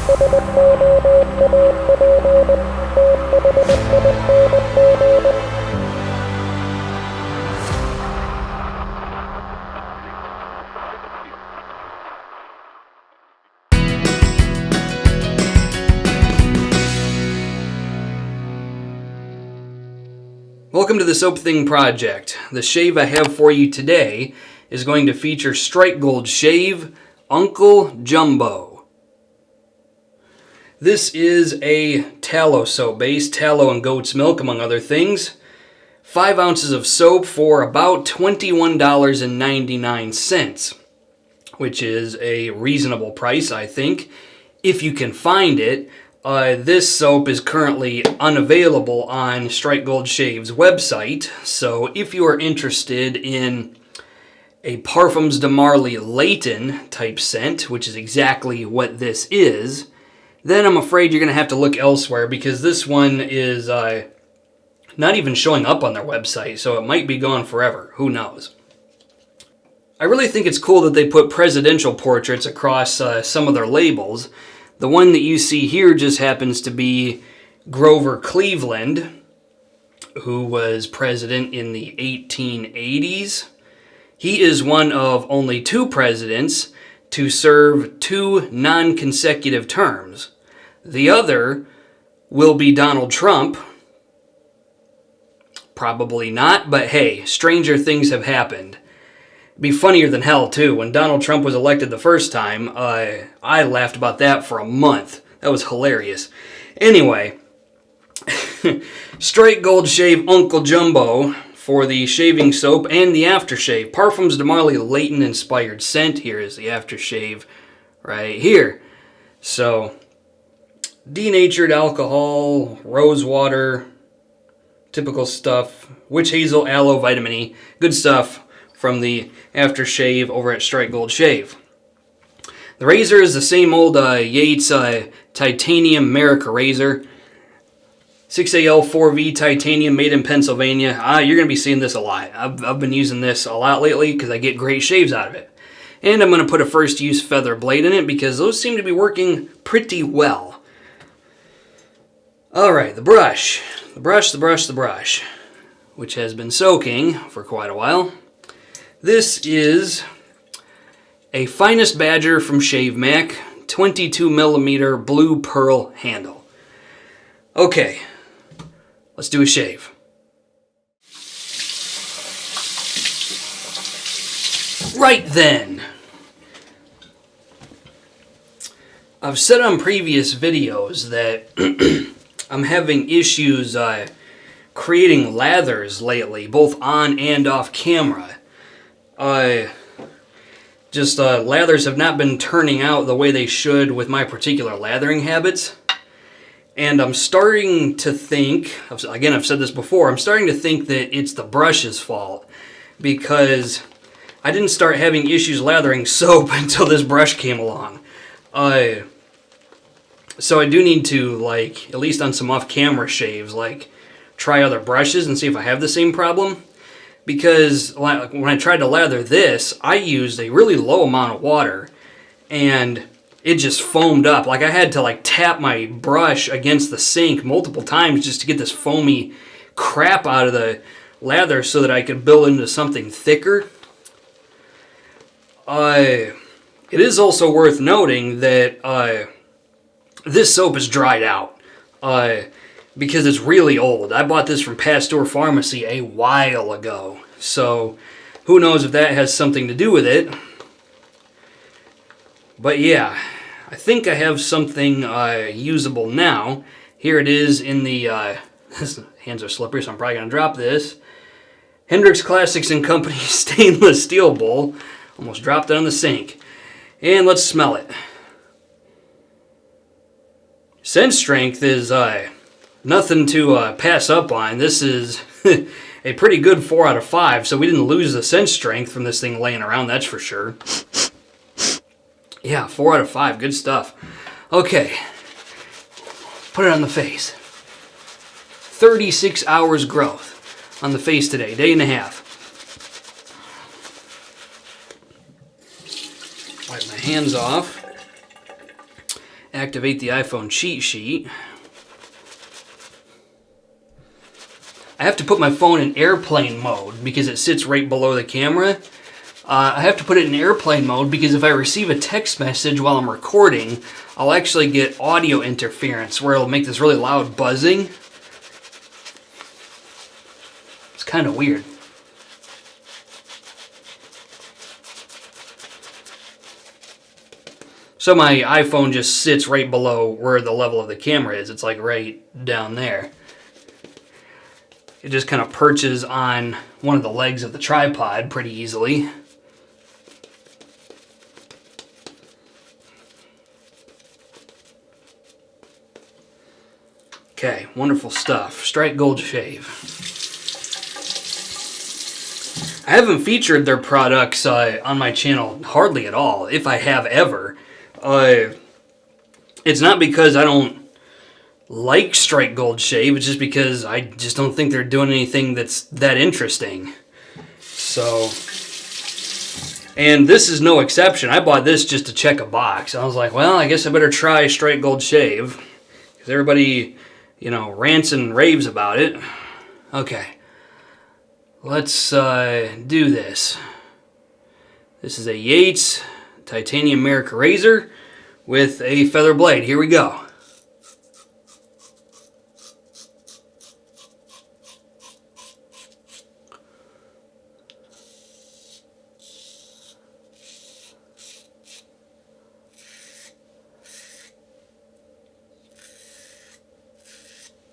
Welcome to the Soap Thing Project. The shave I have for you today is going to feature Strike Gold Shave Uncle Jumbo. This is a tallow soap base, tallow and goat's milk among other things. 5 ounces of soap for about $21.99, which is a reasonable price, I think, if you can find it. This soap is currently unavailable on Strike Gold Shave's website, so if you are interested in a Parfums de Marly Layton type scent, which is exactly what this is, then I'm afraid you're going to have to look elsewhere, because this one is not even showing up on their website, so it might be gone forever. Who knows? I really think it's cool that they put presidential portraits across some of their labels. The one that you see here just happens to be Grover Cleveland, who was president in the 1880s. He is one of only 2 presidents to serve 2 non-consecutive terms. The other will be Donald Trump. Probably not, but hey, stranger things have happened. Be funnier than hell, too. When Donald Trump was elected the first time, I laughed about that for a month. That was hilarious. Anyway, Strike Gold Shave Uncle Jumbo for the shaving soap and the aftershave. Parfums de Marly Layton inspired scent. Here is the aftershave right here. So, denatured alcohol, rose water, typical stuff, witch hazel, aloe, vitamin E. Good stuff from the aftershave over at Strike Gold Shave. The razor is the same old Yates titanium Merica razor. 6AL4V titanium, made in Pennsylvania. You're going to be seeing this a lot. I've been using this a lot lately because I get great shaves out of it. And I'm going to put a first use feather blade in it because those seem to be working pretty well. Alright, the brush, which has been soaking for quite a while. This is a Finest Badger from Shavemac, 22mm blue pearl handle. Okay, let's do a shave. Right then. I've said on previous videos that I'm having issues creating lathers lately, both on and off camera. Lathers have not been turning out the way they should with my particular lathering habits. And I'm starting to think, again, I've said this before, I'm starting to think that it's the brush's fault. Because I didn't start having issues lathering soap until this brush came along. So I do need to, at least on some off-camera shaves, try other brushes and see if I have the same problem. Because when I tried to lather this, I used a really low amount of water, and it just foamed up. I had to tap my brush against the sink multiple times just to get this foamy crap out of the lather so that I could build into something thicker. It is also worth noting that this soap is dried out. Because it's really old. I bought this from Pasteur Pharmacy a while ago. So, who knows if that has something to do with it. But yeah, I think I have something usable now. Here it is in the, hands are slippery, so I'm probably going to drop this. Hendrix Classics & Company stainless steel bowl. Almost dropped it on the sink. And let's smell it. Scent strength is nothing to pass up on. This is a pretty good 4 out of 5, so we didn't lose the scent strength from this thing laying around, that's for sure. Yeah, 4 out of 5, good stuff. Okay, put it on the face. 36 hours growth on the face today, day and a half. Wipe my hands off. activate the iPhone cheat sheet. I have to put my phone in airplane mode because it sits right below the camera. I have to put it in airplane mode because if I receive a text message while I'm recording, I'll actually get audio interference where it'll make this really loud buzzing. It's kind of weird. So my iPhone just sits right below where the level of the camera is. It's like right down there. It just kind of perches on one of the legs of the tripod pretty easily. Okay, wonderful stuff. Strike Gold Shave. I haven't featured their products on my channel hardly at all, if I have ever. It's not because I don't like Strike Gold Shave, it's just because I just don't think they're doing anything that's that interesting. So, and this is no exception. I bought this just to check a box. I was like, well, I guess I better try Strike Gold Shave, because everybody, you know, rants and raves about it. Okay, let's do this. This is a Yates titanium Merica razor with a feather blade. Here we go.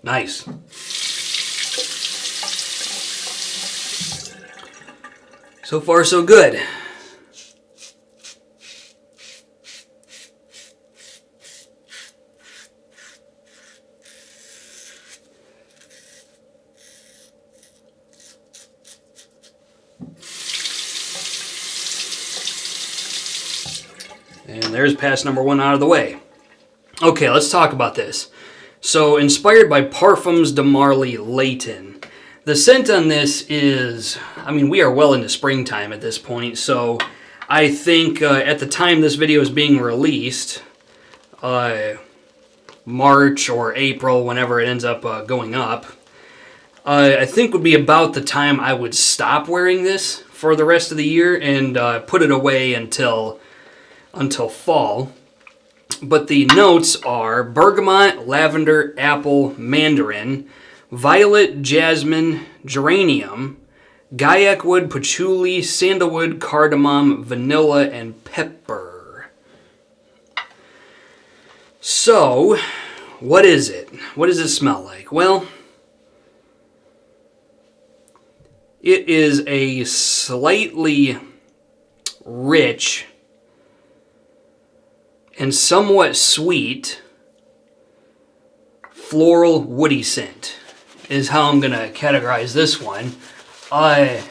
Nice. So far, so good. And there's pass number 1 out of the way. Okay, let's talk about this. So, inspired by Parfums de Marly Layton. The scent on this is, I mean, we are well into springtime at this point, so I think at the time this video is being released, March or April, whenever it ends up going up, I think would be about the time I would stop wearing this for the rest of the year and put it away until fall. But the notes are bergamot, lavender, apple, mandarin, violet, jasmine, geranium, gaiac wood, patchouli, sandalwood, cardamom, vanilla, and pepper. So, what is it? What does it smell like? Well, it is a slightly rich and somewhat sweet floral woody scent is how I'm gonna categorize this one. I'm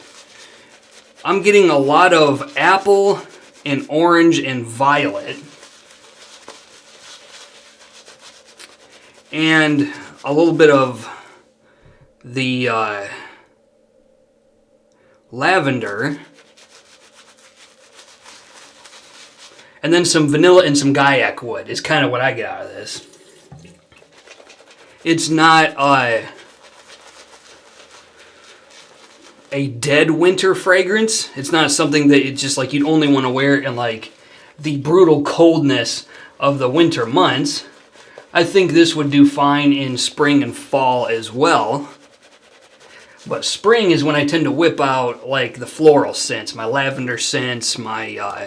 getting a lot of apple and orange and violet, and a little bit of the lavender, and then some vanilla and some gaiac wood is kind of what I get out of this. It's not a dead winter fragrance. It's not something that it's just like you'd only want to wear in like the brutal coldness of the winter months. I think this would do fine in spring and fall as well. But spring is when I tend to whip out like the floral scents, my lavender scents, my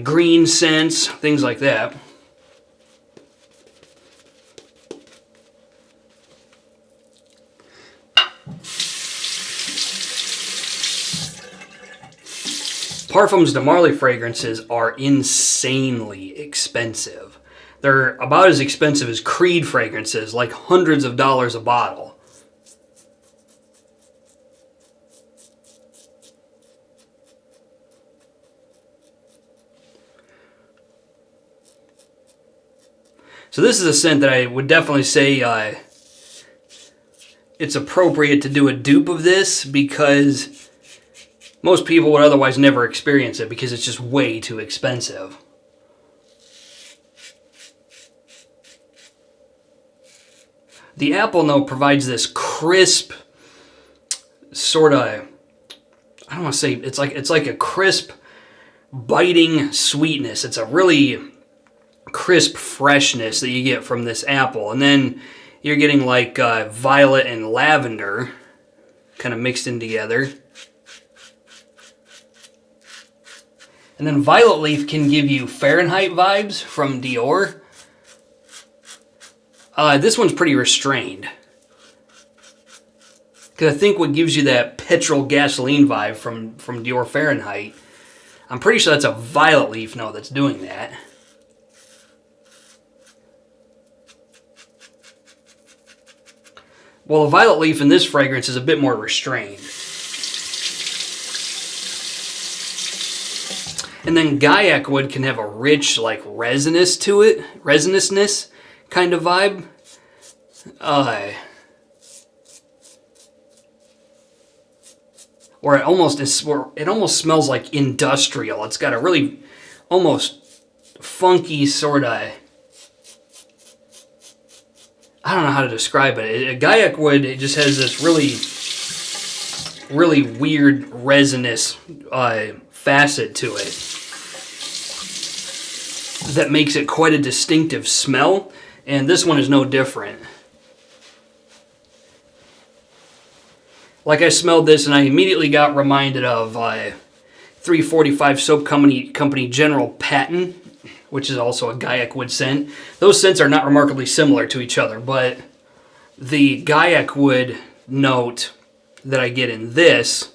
green scents, things like that. Parfums de Marly fragrances are insanely expensive. They're about as expensive as Creed fragrances, like hundreds of dollars a bottle. So this is a scent that I would definitely say it's appropriate to do a dupe of this because most people would otherwise never experience it because it's just way too expensive. The apple note provides this crisp sort of, I don't want to say, it's like a crisp, biting sweetness. It's a really crisp freshness that you get from this apple. And then you're getting like violet and lavender kind of mixed in together. And then violet leaf can give you Fahrenheit vibes from Dior. This one's pretty restrained. Because I think what gives you that petrol gasoline vibe from Dior Fahrenheit, I'm pretty sure that's a violet leaf note that's doing that. Well, the violet leaf in this fragrance is a bit more restrained. And then Gaiac wood can have a rich, like, resinous to it, resinousness kind of vibe. Or it almost smells like industrial. It's got a really almost funky sort of, I don't know how to describe it. Gaiac wood, it just has this really weird resinous facet to it that makes it quite a distinctive smell, and this one is no different. Like, I smelled this and I immediately got reminded of 345 Soap Company General Patent, which is also a Gaiac wood scent. Those scents are not remarkably similar to each other, but the Gaiac wood note that I get in this,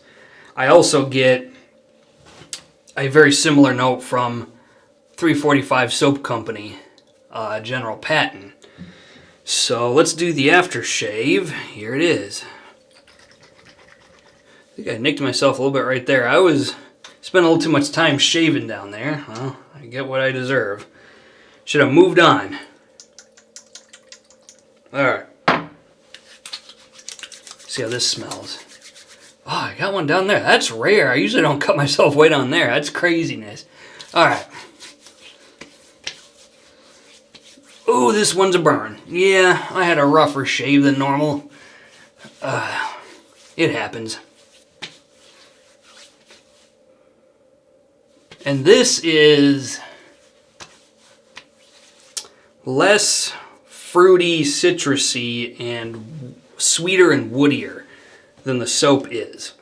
I also get a very similar note from 345 Soap Company General Patent. So let's do the aftershave. Here it is. I think I nicked myself a little bit right there. I spent a little too much time shaving down there. Well, I get what I deserve. Should have moved on. Alright. See how this smells. Oh, I got one down there. That's rare. I usually don't cut myself way down there. That's craziness. Alright. Ooh, this one's a burn. Yeah, I had a rougher shave than normal. It happens. And this is less fruity, citrusy, and sweeter and woodier than the soap is.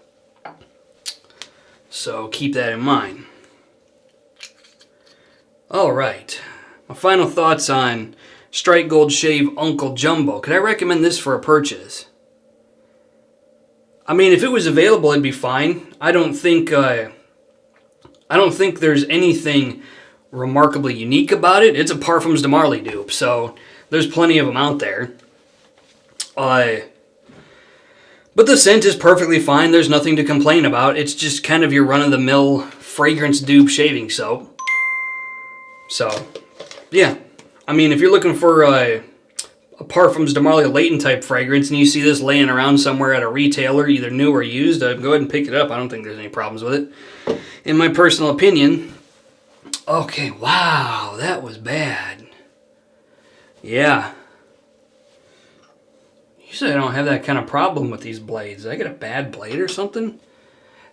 So keep that in mind. Alright, my final thoughts on Strike Gold Shave Uncle Jumbo. Could I recommend this for a purchase? I mean, if it was available, it'd be fine. I don't think there's anything remarkably unique about it. It's a Parfums de Marly dupe, so there's plenty of them out there. But the scent is perfectly fine. There's nothing to complain about. It's just kind of your run-of-the-mill fragrance dupe shaving soap. So, yeah. I mean, if you're looking for a Parfums de Marly latent type fragrance and you see this laying around somewhere at a retailer, either new or used, go ahead and pick it up. I don't think there's any problems with it. In my personal opinion. Okay, wow, that was bad. Yeah. Usually I don't have that kind of problem with these blades. Did I get a bad blade or something?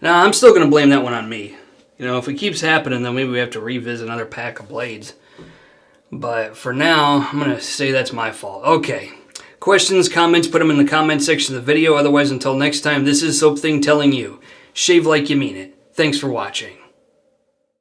No, I'm still going to blame that one on me. You know, if it keeps happening, then maybe we have to revisit another pack of blades. But for now, I'm going to say that's my fault. Okay. Questions, comments, put them in the comment section of the video. Otherwise, until next time, this is Soap Thing telling you, shave like you mean it. Thanks for watching.